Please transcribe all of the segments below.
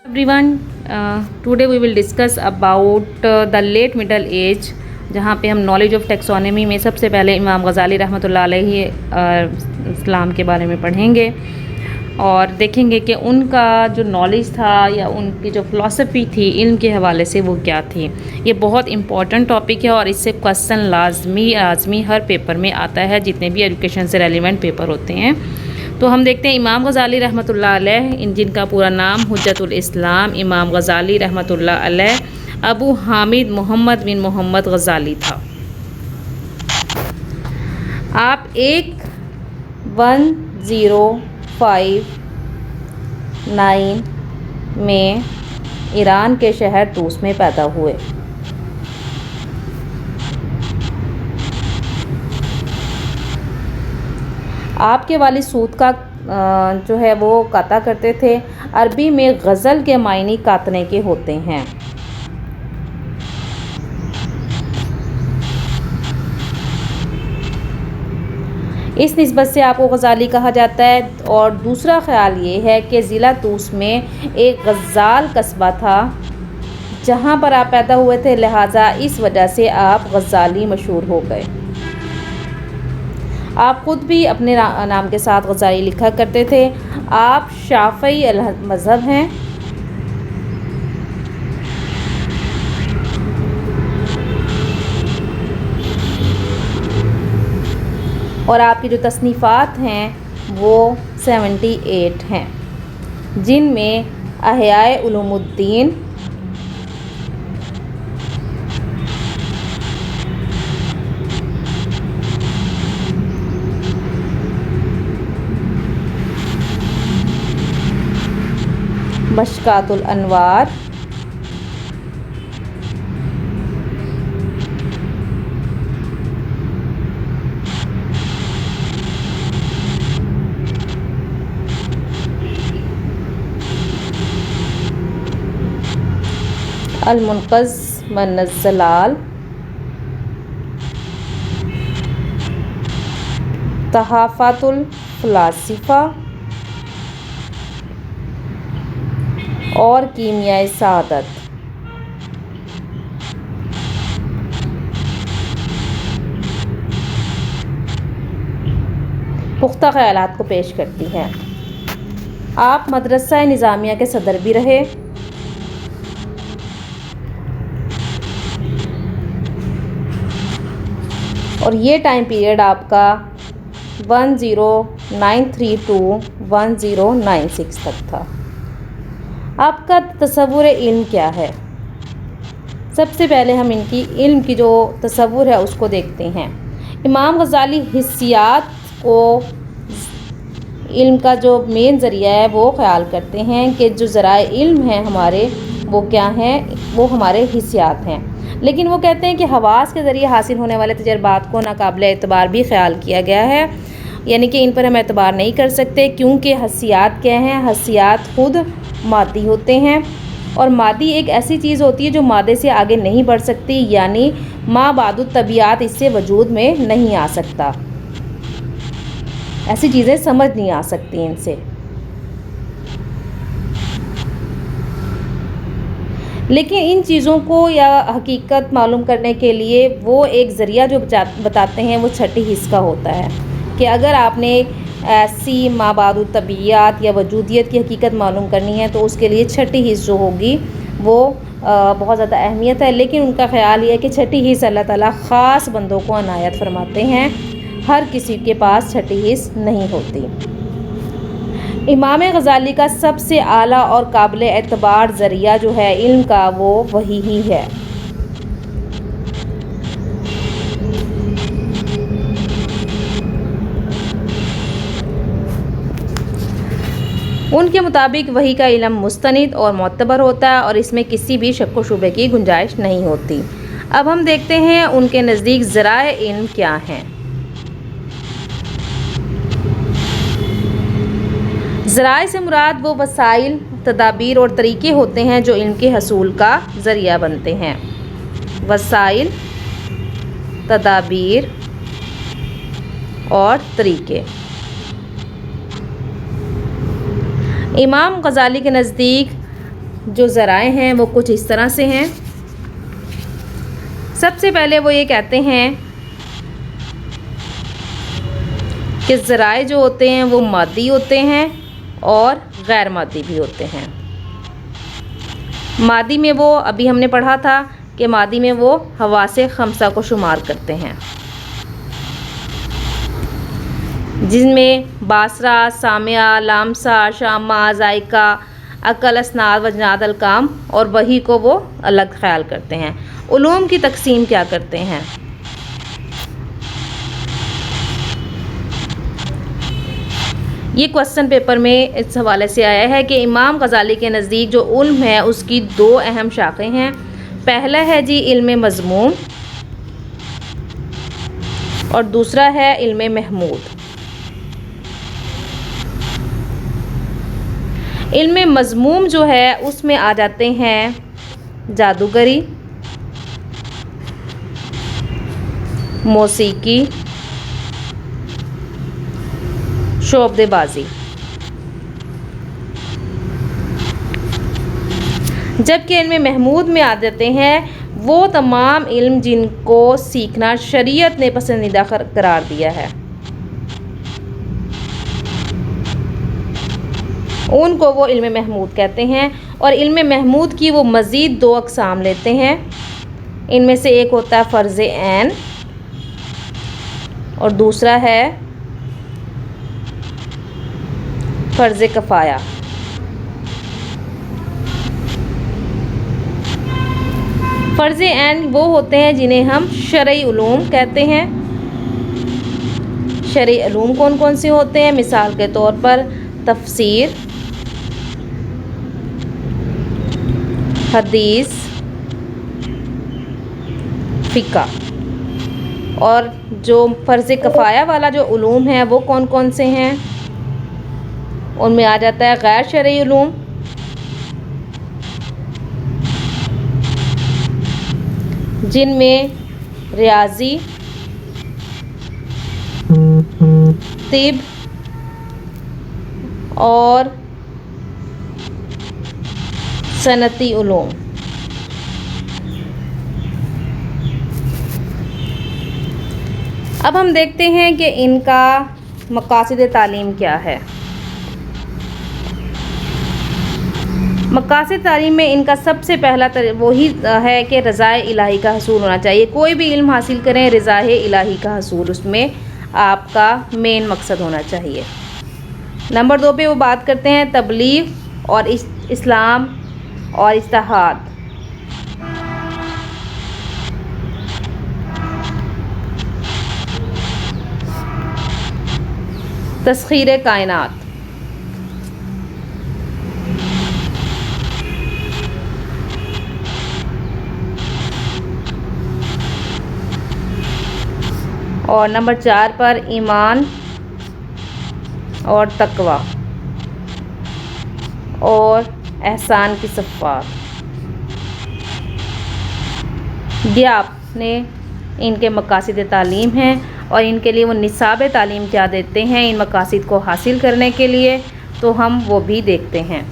Everyone, today we will discuss about the late middle age, जहाँ पे हम knowledge of taxonomy में सबसे पहले इमाम गज़ाली रहमतुल्लाह अलैहि इस्लाम के बारे में पढ़ेंगे और देखेंगे कि उनका जो नॉलेज था या उनकी जो फ़िलासफ़ी थी इल्म के हवाले से वो क्या थी। ये बहुत इम्पॉर्टेंट टॉपिक है और इससे क्वेश्चन लाजमी हर पेपर में आता है, जितने भी एजुकेशन से रेलिवेंट पेपर होते हैं। तो हम देखते हैं इमाम गज़ाली रहमतुल्लाह अलैह, जिनका पूरा नाम हुज्जतुल इस्लाम इमाम गज़ाली रहमतुल्लाह अलैह अबू हामिद मोहम्मद बिन मोहम्मद गज़ाली था। आप 1059 में ईरान के शहर तूस में पैदा हुए। आपके वालिद सूद का जो है वो काता करते थे। अरबी में गज़ल के मायने कातने के होते हैं। इस निस्बत से आपको गज़ाली कहा जाता है। और दूसरा ख़्याल ये है कि ज़िला तूस में एक गज़ाल कस्बा था जहाँ पर आप पैदा हुए थे, लिहाजा इस वजह से आप गज़ाली मशहूर हो गए। आप ख़ुद भी अपने नाम के साथ गज़ाली लिखा करते थे। आप शाफ़ई मज़हब हैं। और आपकी जो तसनीफ़ात हैं वो 78 हैं, जिनमें अहयाए उलूमुद्दीन, मशकातुल अनवार, अल-मुनक़ज़ मन-ज़लाल, तहाफ़ातुल फ़लासिफ़ा और कीमियाए सआदत। पुख्ता ख़यालात को पेश करती हैं। आप मदरसा निज़ामिया के सदर भी रहे। और ये टाइम पीरियड आपका 1093 to 1096 तक था। आपका तसव्वुर इल्म क्या है? सबसे पहले हम इनकी इल्म की जो तसव्वुर है उसको देखते हैं। इमाम गज़ाली हिस्सियात को इल्म का जो मेन ज़रिया है वो ख्याल करते हैं कि जो ज़राए इल्म हैं हमारे वो क्या हैं, वो हमारे हिस्सियात हैं। लेकिन वो कहते हैं कि हवास के ज़रिए हासिल होने वाले तजर्बात को नाकाबिल एतबार भी ख्याल किया गया है, यानी कि इन पर हम एतबार नहीं कर सकते, क्योंकि हस्सियात क्या हैं? हस्सियात ख़ुद मादी होते हैं और मादी एक ऐसी चीज़ होती है जो मादे से आगे नहीं बढ़ सकती, यानी मा बादुत तबियात इससे वजूद में नहीं आ सकता। ऐसी चीज़ें समझ नहीं आ सकती इनसे। लेकिन इन चीज़ों को या हकीकत मालूम करने के लिए वो एक ज़रिया जो बताते हैं वो छठी हिस्स का होता है कि अगर आपने ऐसी माबादुत तबियात या वजूदियत की हकीकत मालूम करनी है तो उसके लिए छठी हिस्स जो होगी वो बहुत ज़्यादा अहमियत है। लेकिन उनका ख़्याल ये है कि छठी हिस्स अल्लाह ताला ख़ास बंदों को अनायत फरमाते हैं, हर किसी के पास छठी हिस्स नहीं होती। इमाम गज़ाली का सबसे आला और काबिल एतबार ज़रिया जो है इल्म का वो वही ही है। उनके मुताबिक वही का इल्म मुस्तनिद और मोतबर होता है और इसमें किसी भी शक व शुबे की गुंजाइश नहीं होती। अब हम देखते हैं उनके नज़दीक ज़राए इल्म क्या हैं। ज़राए से मुराद वो वसाइल, तदाबीर और तरीक़े होते हैं जो इल्म के हसूल का ज़रिया बनते हैं। वसाइल, तदाबीर और तरीक़े। इमाम गज़ाली के नज़दीक जो ज़राए हैं वो कुछ इस तरह से हैं। सबसे पहले वो ये कहते हैं कि ज़राए जो होते हैं वो मादी होते हैं और गैर मादी भी होते हैं। मादी में वो अभी हमने पढ़ा था कि मादी में वो हवासे खमसा को शुमार करते हैं, जिनमें बासरा, सामिया, लामसा, शामा, जायका, अकल, असनाद, वजनाद, अलकाम और वही को वो अलग ख्याल करते हैं। उलूम की तकसीम क्या करते हैं? ये क्वेश्चन पेपर में इस हवाले से आया है कि इमाम गज़ाली के नज़दीक जो उल्म है उसकी दो अहम शाखें हैं। पहला है जी इल्म मज़मूम और दूसरा है इल्म महमूद। इल्म मज़मूम जो है उसमें आ जाते हैं जादूगरी, मौसीकी, शोबदेबाजी। जबकि इल्म महमूद में आ जाते हैं वो तमाम इल्म जिनको सीखना शरीयत ने पसंदीदा करार दिया है, उनको वो इल्म महमूद कहते हैं। और इल्म महमूद की वो मज़ीद दो अक़साम लेते हैं। इनमें से एक होता है फ़र्ज़ ऐन और दूसरा है फ़र्ज़ कफ़ाया। फ़र्ज़ ऐन वो होते हैं जिन्हें हम शरई उलूम कहते हैं। शरई उलूम कौन कौन से होते हैं? मिसाल के तौर पर तफ़सीर, हदीस, फ़िक़्ह। और जो फ़र्ज़ कफ़ाया वाला जो उलूम है वो कौन कौन से हैं? उनमें आ जाता है गैर शरई उलूम, जिनमें रियाज़ी, तिब और सनती उलूम। अब हम देखते हैं कि इनका मकासिद तालीम क्या है। मकासिद तालीम में इनका सबसे पहला वही है कि रज़ाए इलाही का हसूल होना चाहिए। कोई भी इल्म हासिल करें, रज़ाए इलाही का हसूल उसमें आपका मेन मकसद होना चाहिए। नंबर 2 पे वो बात करते हैं तबलीग और इस्लाम और इज्तिहाद। तस्खीर कायनात। और नंबर 4 पर ईमान और तकवा और एहसान की सफ़ात। ये आपने इनके मकासिद तालीम हैं और इनके लिए वो निसाब तालीम क्या देते हैं इन मकासिद को हासिल करने के लिए, तो हम वो भी देखते हैं।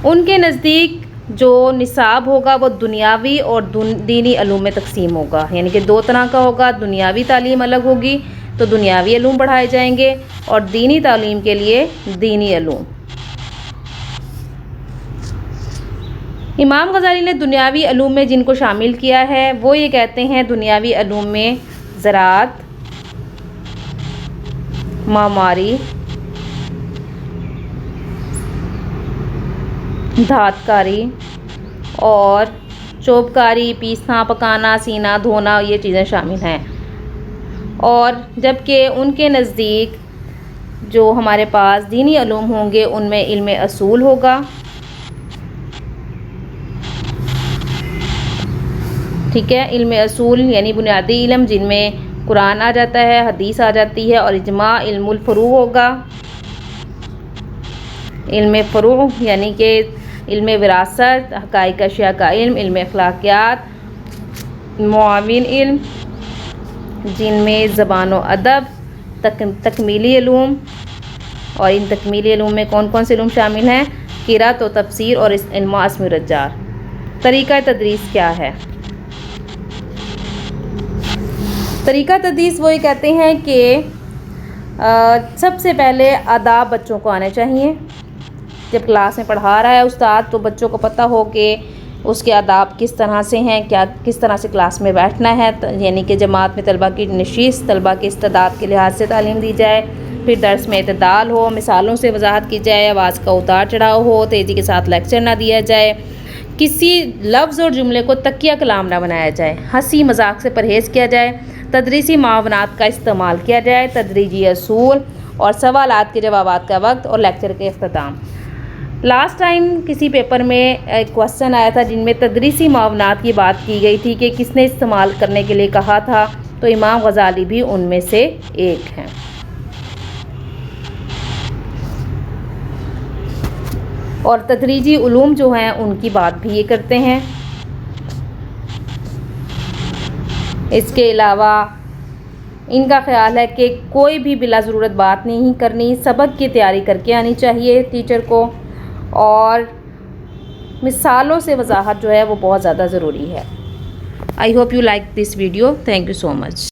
उनके नज़दीक जो निसाब होगा वो दुनियावी और दीनी अलूम में तकसीम होगा, यानी कि दो तरह का होगा। दुनियावी तालीम अलग होगी तो दुनियावी अलूम पढ़ाए जाएंगे और दीनी तालीम के लिए दीनी अलूम। इमाम गज़ाली ने दुनियावी अलूम में जिनको शामिल किया है वो ये कहते हैं दुनियावी अलूम में ज़राअत, मामारी, धातकारी और चोबकारी, पीसना, पकाना, सीना, धोना, ये चीज़ें शामिल हैं। और जबकि उनके नज़दीक जो हमारे पास दीनी अलूम होंगे उनमें इल्म असूल होगा, ठीक है। इल्म असूल यानी बुनियादी इल्म जिनमें कुरान आ जाता है, हदीस आ जाती है और इजमा इल्मुल फ़ुरू होगा। इल्म फ़ुरू यानी कि इल्म विरासत, हक़ाइक़ अशिया का इल्म, इल्म अखलाक़ियात, मुआविन इल्म जिनमें ज़बान व अदब, तकमीली इल्म। और इन तकमीली इल्म में कौन कौन से इल्म शामिल हैं? क़िराअत व तफसीर और इल्म अस्म रज्जार। तरीक़ा तदरीस क्या है? तरीक़ा तदरीस वो ये कहते हैं कि सबसे पहले आदाब बच्चों को आने चाहिए। जब क्लास में पढ़ा रहा है उस्ताद तो बच्चों को पता हो कि उसके आदाब किस तरह से हैं, क्या किस तरह से क्लास में बैठना है, यानी कि जमात में तलबा की नशीस, तलबा की इस्तेदाद के लिहाज से तालीम दी जाए। फिर दर्स में इतदाल हो, मिसालों से वजाहत की जाए, आवाज़ का उतार चढ़ाव हो, तेज़ी के साथ लेक्चर ना दिया जाए, किसी लफ्ज़ और जुमले को तकिया कलाम ना बनाया जाए, हंसी मजाक से परहेज़ किया जाए, तदरीसी मावनात का इस्तेमाल किया जाए, तदरीजी असूल और सवालात के जवाबात का वक्त और लेक्चर के अख्ताम। लास्ट टाइम किसी पेपर में एक क्वेश्चन आया था जिनमें तदरीसी मावनात की बात की गई थी कि किसने इस्तेमाल करने के लिए कहा था, तो इमाम गज़ाली भी उनमें से एक हैं। और तदरीजी उलूम जो हैं उनकी बात भी ये करते हैं। इसके अलावा इनका ख्याल है कि कोई भी बिला ज़रूरत बात नहीं करनी, सबक की तैयारी करके आनी चाहिए टीचर को, और मिसालों से वजाहत जो है वो बहुत ज़्यादा ज़रूरी है। I hope you like this video. Thank you so much.